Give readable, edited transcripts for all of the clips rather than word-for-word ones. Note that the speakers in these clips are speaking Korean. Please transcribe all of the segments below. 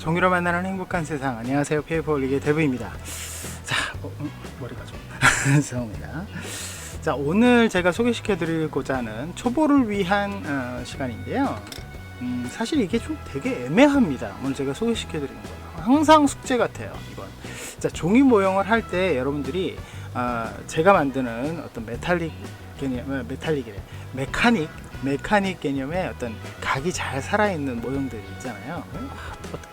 종이로 만나는 행복한 세상. 안녕하세요, 페이퍼올릭의 대부입니다. 자, 머리가 좀 죄송합니다. 자, 오늘 제가 소개시켜 드리고자 하는 초보를 위한 시간인데요. 사실 이게 좀 되게 애매합니다. 오늘 제가 소개시켜 드리는 거 항상 숙제 같아요, 이건. 자, 종이 모형을 할 때 여러분들이 제가 만드는 어떤 메탈릭 개념, 메카닉 개념의 어떤 각이 잘 살아있는 모형들이 있잖아요.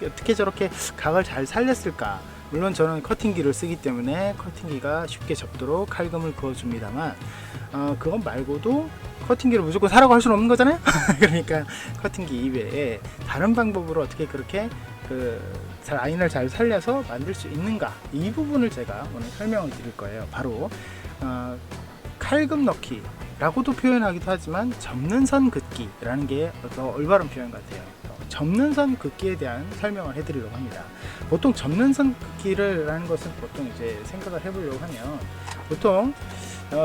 어떻게 저렇게 각을 잘 살렸을까. 물론 저는 커팅기를 쓰기 때문에 커팅기가 쉽게 접도록 칼금을 그어줍니다만 그건 말고도 커팅기를 무조건 사라고 할 수는 없는 거잖아요. 그러니까 커팅기 이외에 다른 방법으로 어떻게 그렇게 라인을 잘 살려서 만들 수 있는가, 이 부분을 제가 오늘 설명을 드릴 거예요. 바로 칼금 넣기 라고도 표현하기도 하지만 접는 선 긋기라는 게 더 올바른 표현 같아요. 접는 선 긋기에 대한 설명을 해드리려고 합니다. 보통 접는 선 긋기를 라는 것은 보통 이제 생각을 해보려고 하면 보통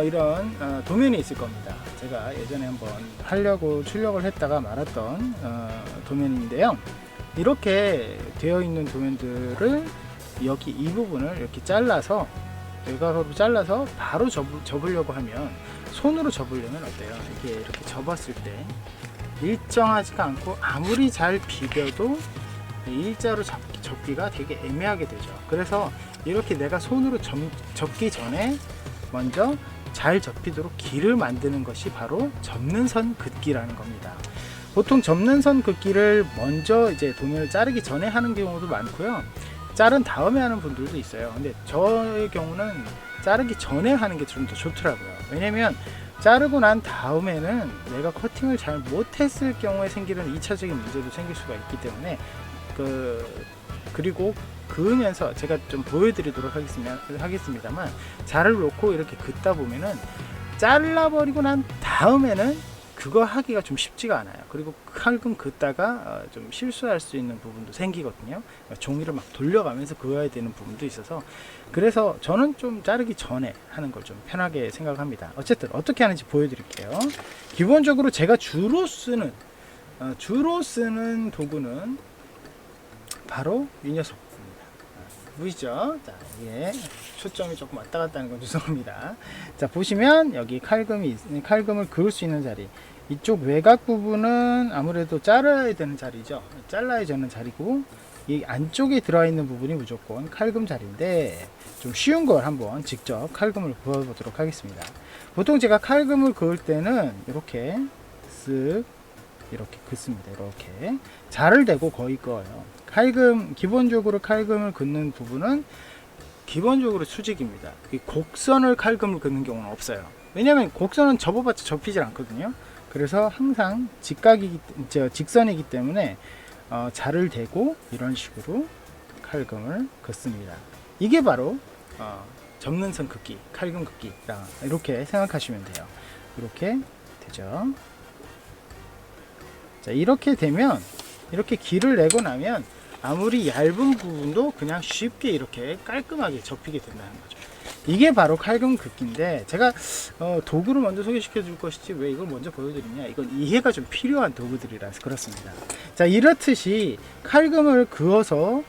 이런 도면이 있을 겁니다. 제가 예전에 한번 하려고 출력을 했다가 말았던 도면인데요. 이렇게 되어 있는 도면들을 여기 이 부분을 이렇게 잘라서 외곽으로 잘라서 바로 접으려고 하면, 손으로 접으려면 어때요? 이렇게 접었을 때 일정하지가 않고 아무리 잘 비벼도 일자로 접기가 되게 애매하게 되죠. 그래서 이렇게 내가 손으로 접기 전에 먼저 잘 접히도록 길을 만드는 것이 바로 접는 선 긋기라는 겁니다. 보통 접는 선 긋기를 먼저 이제 도면을 자르기 전에 하는 경우도 많고요, 자른 다음에 하는 분들도 있어요. 근데 저의 경우는 자르기 전에 하는 게 좀 더 좋더라고요. 왜냐면 자르고 난 다음에는 내가 커팅을 잘 못했을 경우에 생기는 2차적인 문제도 생길 수가 있기 때문에 그리고 그으면서 제가 좀 보여드리도록 하겠습니다만, 자를 놓고 이렇게 긋다 보면은 잘라버리고 난 다음에는 그거 하기가 좀 쉽지가 않아요. 그리고 칼금 긋다가 좀 실수할 수 있는 부분도 생기거든요. 종이를 막 돌려가면서 그어야 되는 부분도 있어서, 그래서 저는 좀 자르기 전에 하는 걸 좀 편하게 생각합니다. 어쨌든 어떻게 하는지 보여드릴게요. 기본적으로 제가 주로 쓰는 도구는 바로 이 녀석입니다. 보이죠? 자, 이게 초점이 조금 왔다 갔다 하는 건 죄송합니다. 자, 보시면 여기 칼금을 그을 수 있는 자리, 이쪽 외곽 부분은 아무래도 잘라야 되는 자리죠. 잘라야 되는 자리고, 이 안쪽에 들어와 있는 부분이 무조건 칼금 자리인데, 좀 쉬운 걸 한번 직접 칼금을 그어 보도록 하겠습니다. 보통 제가 칼금을 그을 때는 이렇게 쓱 이렇게 긋습니다. 이렇게 자를 대고 거의 그어요. 기본적으로 칼금을 긋는 부분은 기본적으로 수직입니다. 이 곡선을 칼금을 긋는 경우는 없어요. 왜냐하면 곡선은 접어봤자 접히질 않거든요. 그래서 항상 직선이기 때문에 자를 대고 이런 식으로 칼금을 긋습니다. 이게 바로 접는 선 긋기, 칼금 긋기, 이렇게 생각하시면 돼요. 이렇게 되죠. 자, 이렇게 되면, 이렇게 길을 내고 나면 아무리 얇은 부분도 그냥 쉽게 이렇게 깔끔하게 접히게 된다는 거죠. 이게 바로 칼금 긋기인데, 제가 도구를 먼저 소개시켜 줄 것이지 왜 이걸 먼저 보여드리냐, 이건 이해가 좀 필요한 도구들이라서 그렇습니다. 자, 이렇듯이 칼금을 그어서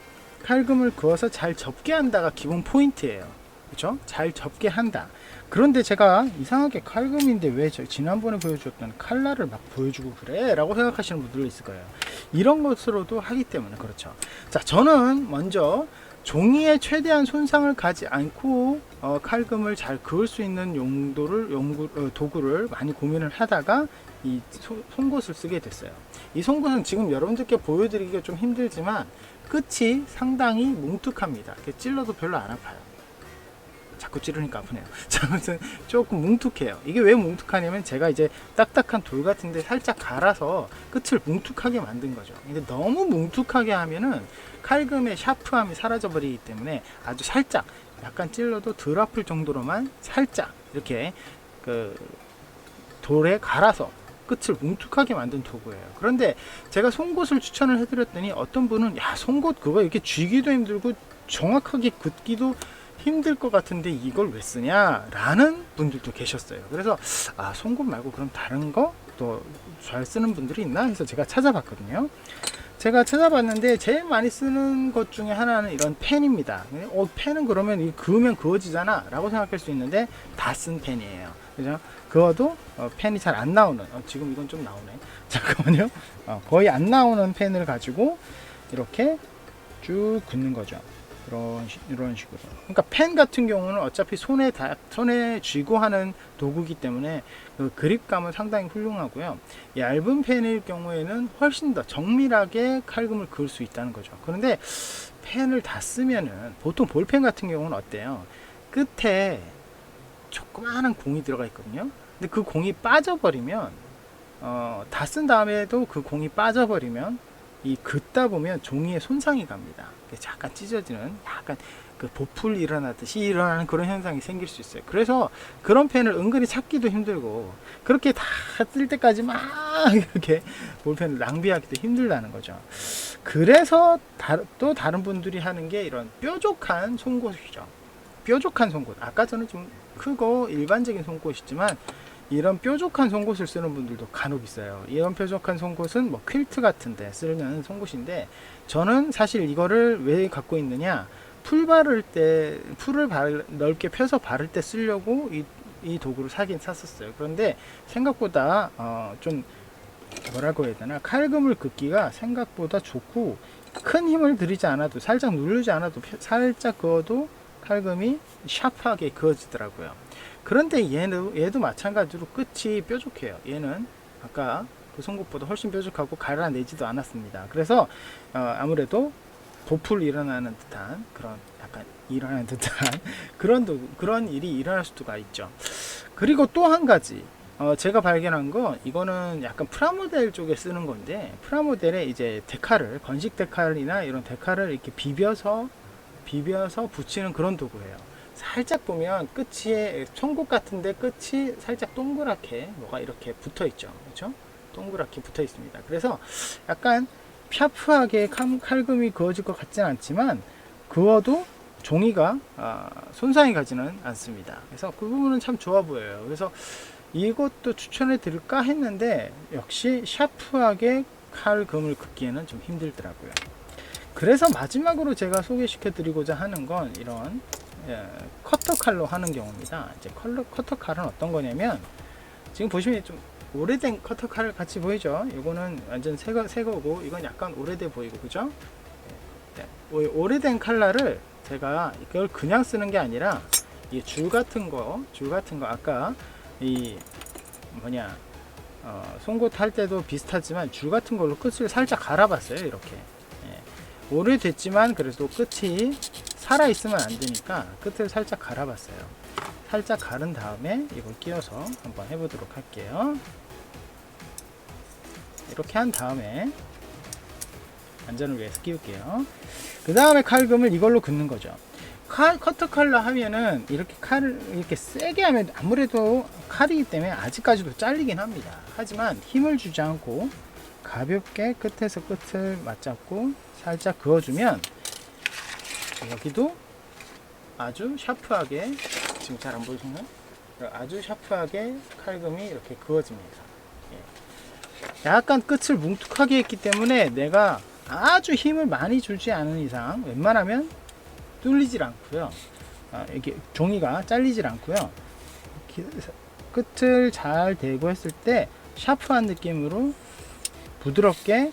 잘 접게 한다가 기본 포인트예요. 그렇죠? 잘 접게 한다. 그런데 제가 이상하게 칼금인데 왜 지난번에 보여줬던 칼날을 막 보여주고 그래? 라고 생각하시는 분들도 있을 거예요. 이런 것으로도 하기 때문에 그렇죠. 자, 저는 먼저 종이에 최대한 손상을 가지 않고 칼금을 잘 그을 수 있는 도구를 많이 고민을 하다가 이 송곳을 쓰게 됐어요. 이 송곳은 지금 여러분들께 보여드리기가 좀 힘들지만 끝이 상당히 뭉툭합니다. 찔러도 별로 안 아파요. 자꾸 찌르니까 아프네요. 아무튼 조금 뭉툭해요. 이게 왜 뭉툭하냐면, 제가 이제 딱딱한 돌 같은데 살짝 갈아서 끝을 뭉툭하게 만든 거죠. 근데 너무 뭉툭하게 하면은 칼금의 샤프함이 사라져 버리기 때문에 아주 살짝, 약간 찔러도 덜 아플 정도로만 살짝 이렇게 돌에 갈아서 끝을 뭉툭하게 만든 도구예요. 그런데 제가 송곳을 추천을 해드렸더니 어떤 분은, 야, 송곳 그거 이렇게 쥐기도 힘들고 정확하게 긋기도 힘들 것 같은데 이걸 왜 쓰냐 라는 분들도 계셨어요. 그래서 송곳 말고 그럼 다른 거 또 잘 쓰는 분들이 있나 해서 제가 찾아봤거든요. 제가 찾아봤는데 제일 많이 쓰는 것 중에 하나는 이런 펜입니다. 펜은 그러면 그으면 그어지잖아 라고 생각할 수 있는데 다 쓴 펜이에요. 그죠? 그어도 펜이 잘 안 나오는, 지금 이건 좀 나오네. 잠깐만요. 거의 안 나오는 펜을 가지고 이렇게 쭉 긋는 거죠. 이런 식으로. 그러니까 펜 같은 경우는 어차피 손에 쥐고 하는 도구이기 때문에 그 그립감은 상당히 훌륭하고요. 얇은 펜일 경우에는 훨씬 더 정밀하게 칼금을 그을 수 있다는 거죠. 그런데 펜을 다 쓰면은 보통 볼펜 같은 경우는 어때요? 끝에 조그마한 공이 들어가 있거든요. 근데 그 공이 빠져버리면 다 쓴 다음에도 그 공이 빠져버리면 이 긋다 보면 종이에 손상이 갑니다. 잠깐 찢어지는, 약간 그 보풀 일어나듯이 일어나는 그런 현상이 생길 수 있어요. 그래서 그런 펜을 은근히 찾기도 힘들고, 그렇게 다 쓸 때까지 막 이렇게 볼펜을 낭비하기도 힘들다는 거죠. 그래서 또 다른 분들이 하는 게 이런 뾰족한 송곳이죠. 뾰족한 송곳. 아까 저는 좀 크고 일반적인 송곳이지만 이런 뾰족한 송곳을 쓰는 분들도 간혹 있어요. 이런 뾰족한 송곳은 뭐 퀼트 같은데 쓰는 송곳인데, 저는 사실 이거를 왜 갖고 있느냐, 풀을 넓게 펴서 바를 때 쓰려고 이 도구를 사긴 샀었어요. 그런데 생각보다 좀 뭐라고 해야 되나, 칼금을 긋기가 생각보다 좋고, 큰 힘을 들이지 않아도, 살짝 누르지 않아도, 살짝 그어도 칼금이 샤프하게 그어지더라고요. 그런데 얘도 마찬가지로 끝이 뾰족해요. 얘는 아까 그 송곳보다 훨씬 뾰족하고 갈아내지도 않았습니다. 그래서 아무래도 보풀 일어나는 듯한, 그런 약간 일어나는 듯한 그런 일이 일어날 수가 있죠. 그리고 또 한 가지 제가 발견한 거, 이거는 약간 프라모델 쪽에 쓰는 건데, 프라모델에 이제 데칼을, 건식 데칼이나 이런 데칼을 이렇게 비벼서 붙이는 그런 도구예요. 살짝 보면 끝이 송곳 같은데 끝이 살짝 동그랗게 뭐가 이렇게 붙어 있죠. 그렇죠? 동그랗게 붙어 있습니다. 그래서 약간 샤프하게 칼금이 그어질 것 같지는 않지만, 그어도 종이가 손상이 가지는 않습니다. 그래서 그 부분은 참 좋아 보여요. 그래서 이것도 추천해 드릴까 했는데, 역시 샤프하게 칼금을 긋기에는 좀 힘들더라고요. 그래서 마지막으로 제가 소개시켜 드리고자 하는 건 이런 커터 칼로 하는 경우입니다. 이제 커터 칼은 어떤 거냐면, 지금 보시면 좀 오래된 커터 칼 같이 보이죠? 이거는 완전 새 거고, 이건 약간 오래돼 보이고, 그죠? 네. 오래된 칼날을 제가 이걸 그냥 쓰는 게 아니라, 이 줄 같은 거 아까 이 뭐냐 송곳 할 때도 비슷하지만 줄 같은 걸로 끝을 살짝 갈아봤어요. 이렇게. 오래됐지만 그래도 끝이 살아있으면 안 되니까 끝을 살짝 갈아봤어요. 살짝 갈은 다음에 이걸 끼워서 한번 해보도록 할게요. 이렇게 한 다음에 안전을 위해서 끼울게요. 그 다음에 칼금을 이걸로 긋는 거죠. 커터 칼로 하면은 이렇게 칼을 이렇게 세게 하면 아무래도 칼이기 때문에 아직까지도 잘리긴 합니다. 하지만 힘을 주지 않고 가볍게 끝에서 끝을 맞잡고 살짝 그어주면, 여기도 아주 샤프하게, 지금 잘 안 보이시나요? 아주 샤프하게 칼금이 이렇게 그어집니다. 약간 끝을 뭉툭하게 했기 때문에 내가 아주 힘을 많이 주지 않은 이상 웬만하면 뚫리질 않고요. 이게 종이가 잘리질 않고요. 끝을 잘 대고 했을 때 샤프한 느낌으로 부드럽게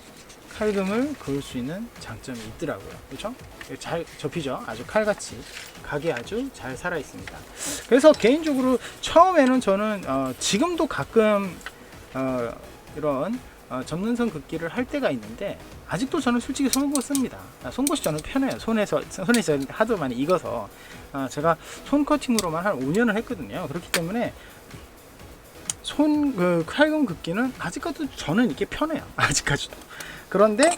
칼금을 그을 수 있는 장점이 있더라고요. 그렇죠? 잘 접히죠? 아주 칼같이 각이 아주 잘 살아 있습니다. 그래서 개인적으로 처음에는 저는 지금도 가끔 이런 접는선 긋기를 할 때가 있는데, 아직도 저는 솔직히 송곳 씁니다. 송곳이 저는 편해요. 손에서 하도 많이 익어서. 제가 손 커팅으로만 한 5년을 했거든요. 그렇기 때문에 칼금 긋기는 아직까지도 저는 이게 편해요. 아직까지도. 그런데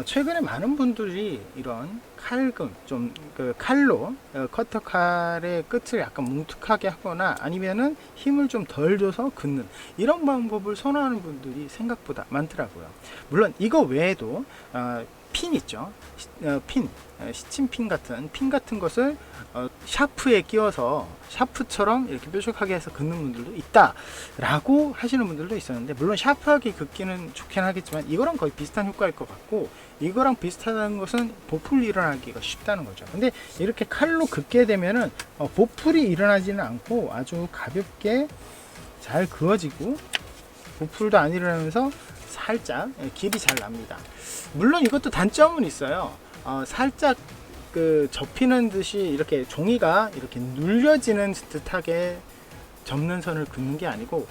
최근에 많은 분들이 이런 칼금, 좀 칼로 커터 칼의 끝을 약간 뭉툭하게 하거나 아니면은 힘을 좀 덜 줘서 긋는 이런 방법을 선호하는 분들이 생각보다 많더라고요. 물론 이거 외에도 핀 있죠. 시침핀 같은 핀 같은 것을 샤프에 끼워서 샤프처럼 이렇게 뾰족하게 해서 긋는 분들도 있다라고 하시는 분들도 있었는데, 물론 샤프하게 긋기는 좋긴 하겠지만 이거랑 거의 비슷한 효과일 것 같고, 이거랑 비슷하다는 것은 보풀이 일어나기가 쉽다는 거죠. 근데 이렇게 칼로 긋게 되면은 보풀이 일어나지는 않고 아주 가볍게 잘 그어지고 보풀도 안 일어나면서 살짝 길이 잘 납니다. 물론 이것도 단점은 있어요. 살짝 그 접히는 듯이 이렇게 종이가 이렇게 눌려지는 듯하게 접는 선을 긋는 게 아니고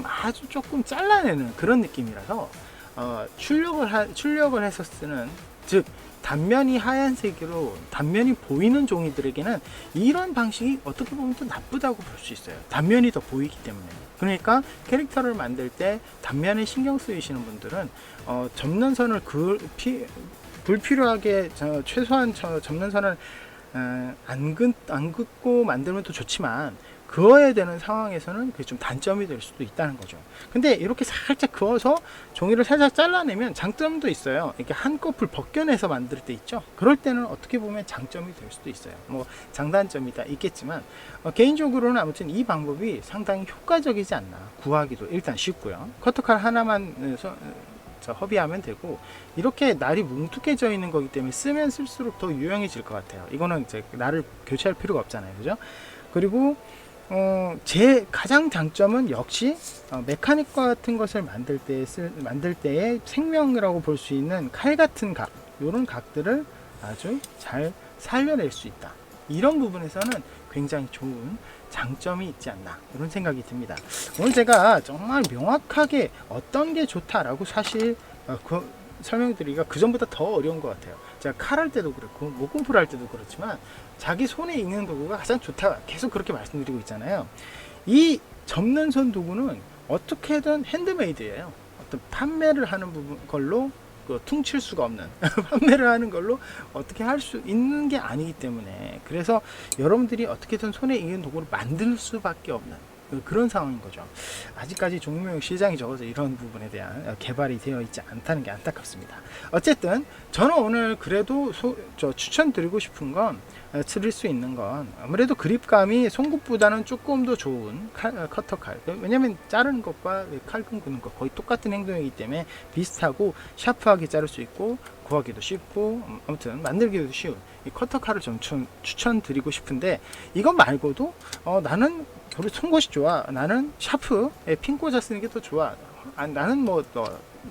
아주 조금 잘라내는 그런 느낌이라서 출력을 해서 쓰는, 즉 단면이 하얀색으로 단면이 보이는 종이들에게는 이런 방식이 어떻게 보면 또 나쁘다고 볼 수 있어요. 단면이 더 보이기 때문에. 그러니까 캐릭터를 만들 때 단면에 신경 쓰이시는 분들은 접는 선을 불필요하게 최소한 접는 선을 안 긋고 만들면 또 좋지만, 그어야 되는 상황에서는 그게 좀 단점이 될 수도 있다는 거죠. 근데 이렇게 살짝 그어서 종이를 살짝 잘라내면 장점도 있어요. 이렇게 한꺼풀 벗겨내서 만들 때 있죠. 그럴 때는 어떻게 보면 장점이 될 수도 있어요. 뭐 장단점이 다 있겠지만 개인적으로는 아무튼 이 방법이 상당히 효과적이지 않나. 구하기도 일단 쉽고요. 커터칼 하나만 허비하면 되고, 이렇게 날이 뭉툭해져 있는 거기 때문에 쓰면 쓸수록 더 유용해질 것 같아요. 이거는 이제 날을 교체할 필요가 없잖아요, 그죠? 그리고 제 가장 장점은 역시 메카닉 같은 것을 만들 때의 생명이라고 볼 수 있는 칼 같은 각, 이런 각들을 아주 잘 살려낼 수 있다. 이런 부분에서는 굉장히 좋은 장점이 있지 않나, 이런 생각이 듭니다. 오늘 제가 정말 명확하게 어떤 게 좋다라고 사실 설명드리기가 그 전보다 더 어려운 것 같아요. 제가 칼할 때도 그렇고 목공풀 할 때도 그렇지만 자기 손에 익는 도구가 가장 좋다 계속 그렇게 말씀드리고 있잖아요. 이 접는 손 도구는 어떻게든 핸드메이드예요. 어떤 판매를 하는 걸로 퉁칠 수가 없는 판매를 하는 걸로 어떻게 할 수 있는 게 아니기 때문에, 그래서 여러분들이 어떻게든 손에 익는 도구를 만들 수밖에 없는 그런 상황인 거죠. 아직까지 종류명 시장이 적어서 이런 부분에 대한 개발이 되어 있지 않다는 게 안타깝습니다. 어쨌든 저는 오늘 그래도 추천드리고 싶은 건, 드릴 수 있는 건 아무래도 그립감이 송곳보다는 조금 더 좋은 커터칼. 왜냐면 자르는 것과 칼금 긋는 것 거의 똑같은 행동이기 때문에 비슷하고 샤프하게 자를 수 있고 구하기도 쉽고 아무튼 만들기도 쉬운 이 커터칼을 좀 추천드리고 싶은데, 이거 말고도 나는 별로 송곳이 좋아, 나는 샤프에 핀 꽂아 쓰는 게 더 좋아, 나는 뭐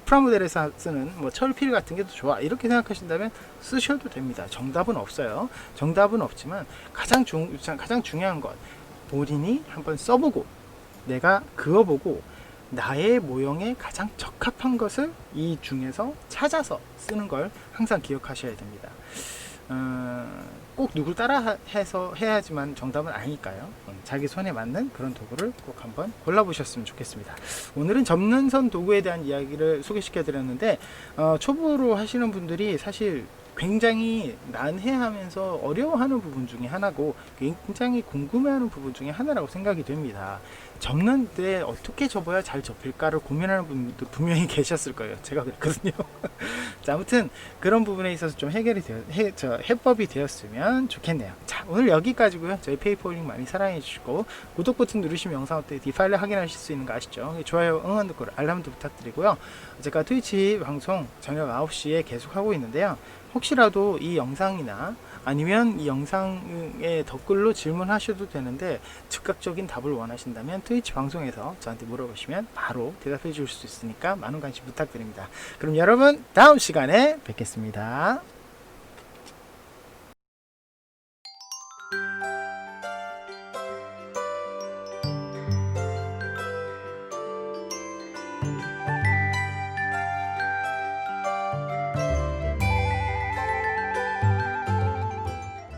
프라모델에서 쓰는 철필 같은 게 더 좋아, 이렇게 생각하신다면 쓰셔도 됩니다. 정답은 없어요. 정답은 없지만 가장 중요한 건 본인이 한번 써보고 내가 그어보고 나의 모형에 가장 적합한 것을 이 중에서 찾아서 쓰는 걸 항상 기억하셔야 됩니다. 꼭 누굴 따라 해서 해야지만 정답은 아니니까요. 자기 손에 맞는 그런 도구를 꼭 한번 골라보셨으면 좋겠습니다. 오늘은 접는선 도구에 대한 이야기를 소개시켜 드렸는데, 초보로 하시는 분들이 사실 굉장히 난해하면서 어려워하는 부분 중에 하나고 굉장히 궁금해하는 부분 중에 하나라고 생각이 됩니다. 접는데 어떻게 접어야 잘 접힐까를 고민하는 분도 분명히 계셨을 거예요. 제가 그랬거든요. 자, 아무튼 그런 부분에 있어서 좀 해법이 되었으면 좋겠네요. 자, 오늘 여기까지고요. 저희 페이퍼링 많이 사랑해 주시고 구독 버튼 누르시면 영상 업데이트 파일을 확인하실 수 있는 거 아시죠? 좋아요, 응원 댓글, 알람도 부탁드리고요. 제가 트위치 방송 저녁 9시에 계속 하고 있는데요. 혹시라도 이 영상이나 아니면 이 영상의 댓글로 질문하셔도 되는데, 즉각적인 답을 원하신다면 트위치 방송에서 저한테 물어보시면 바로 대답해 줄 수 있으니까 많은 관심 부탁드립니다. 그럼 여러분 다음 시간에 뵙겠습니다.